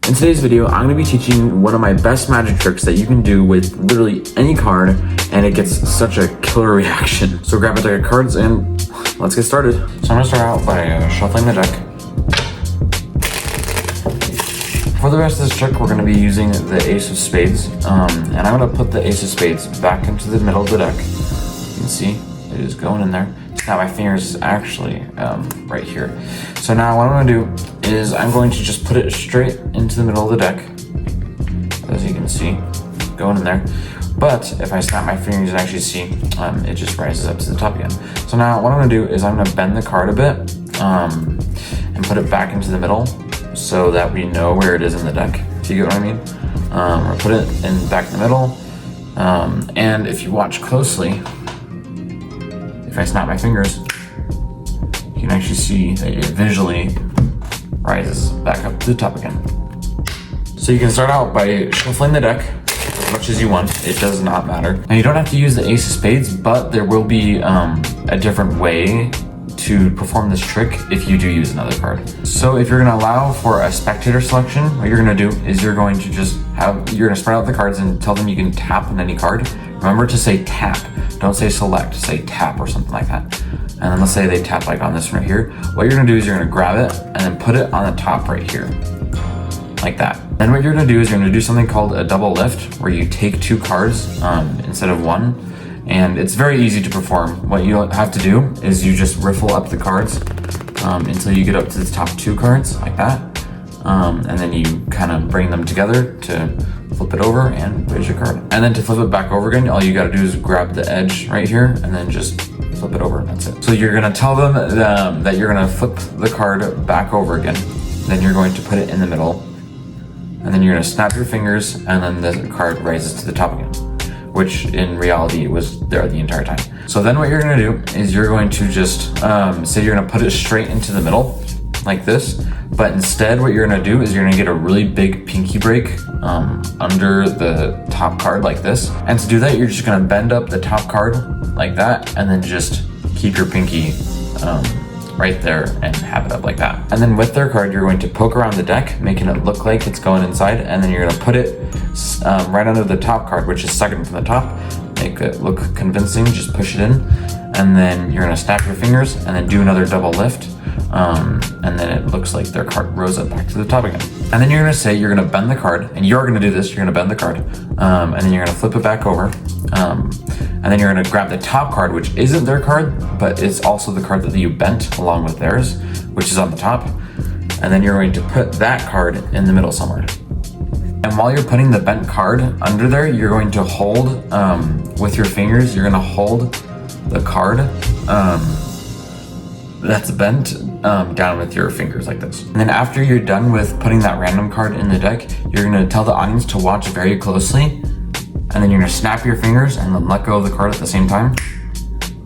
In today's video, I'm going to be teaching one of my best magic tricks that you can do with literally any card, and it gets such a killer reaction. So grab a deck of cards and let's get started. So I'm going to start out by shuffling the deck. For the rest of this trick, we're going to be using the Ace of Spades, and I'm going to put the Ace of Spades back into the middle of the deck. You can see it is going in there. Now my fingers is actually right here. So now what I'm going to do is I'm going to just put it straight into the middle of the deck, as you can see, going in there. But if I snap my fingers, you can actually see it just rises up to the top again. So now what I'm going to do is I'm going to bend the card a bit and put it back into the middle so that we know where it is in the deck, if you get what I mean. Or put it back in the middle. And if you watch closely, if I snap my fingers, you can actually see that it visually rises back up to the top again. So you can start out by shuffling the deck as much as you want. It does not matter. Now you don't have to use the Ace of Spades, but there will be a different way to perform this trick if you do use another card. So if you're gonna allow for a spectator selection, what you're gonna do is you're going to you're gonna spread out the cards and tell them you can tap on any card. Remember to say tap, don't say select, say tap or something like that. And then let's say they tap like on this one right here. What you're gonna do is you're gonna grab it and then put it on the top right here, like that. Then what you're gonna do is you're gonna do something called a double lift, where you take two cards instead of one. And it's very easy to perform. What you have to do is you just riffle up the cards until you get up to the top two cards, like that. And then you kind of bring them together to flip it over and raise your card. And then to flip it back over again, all you gotta do is grab the edge right here and then just flip it over, and that's it. So you're gonna tell them that you're gonna flip the card back over again. Then you're going to put it in the middle. And then you're gonna snap your fingers, and then the card rises to the top again, which in reality was there the entire time. So then what you're gonna do is you're going to just, say you're gonna put it straight into the middle, like this, but instead what you're gonna do is you're gonna get a really big pinky break under the top card like this. And to do that, you're just gonna bend up the top card like that, and then just keep your pinky right there and have it up like that. And then with their card, you're going to poke around the deck, making it look like it's going inside, and then you're gonna put it right under the top card, which is second from the top. Make it look convincing, just push it in, and then you're gonna snap your fingers and then do another double lift, and then it looks like their card rose up back to the top again. And then you're gonna say you're gonna bend the card, and you're gonna do this, you're gonna bend the card, and then you're gonna flip it back over, and then you're gonna grab the top card, which isn't their card, but it's also the card that you bent along with theirs, which is on the top, and then you're going to put that card in the middle somewhere. And while you're putting the bent card under there, you're going to hold, with your fingers, you're gonna hold the card that's bent down with your fingers like this. And then after you're done with putting that random card in the deck, you're gonna tell the audience to watch very closely, and then you're gonna snap your fingers and then let go of the card at the same time.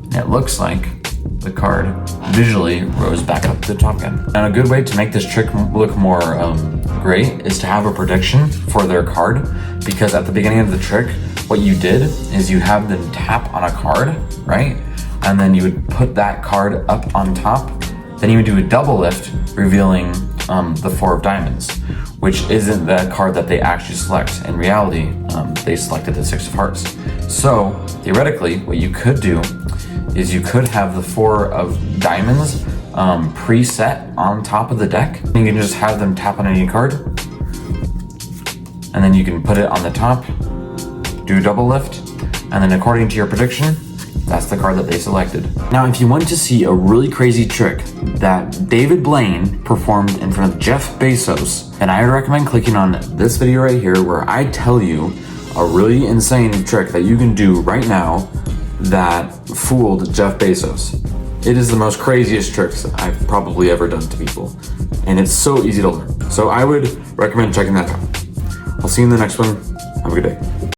And it looks like the card visually rose back up to the top again. And a good way to make this trick look more great is to have a prediction for their card, because at the beginning of the trick, what you did is you have them tap on a card, right? And then you would put that card up on top. Then you would do a double lift, revealing the four of diamonds, which isn't the card that they actually select. In reality, they selected the six of hearts. So theoretically, what you could do is you could have the four of diamonds preset on top of the deck. You can just have them tap on any card, and then you can put it on the top, do double lift, and then according to your prediction, that's the card that they selected. Now, if you want to see a really crazy trick that David Blaine performed in front of Jeff Bezos, then I would recommend clicking on this video right here, where I tell you a really insane trick that you can do right now that fooled Jeff Bezos. It is the most craziest tricks I've probably ever done to people, and it's so easy to learn. So I would recommend checking that out. I'll see you in the next one. Have a good day.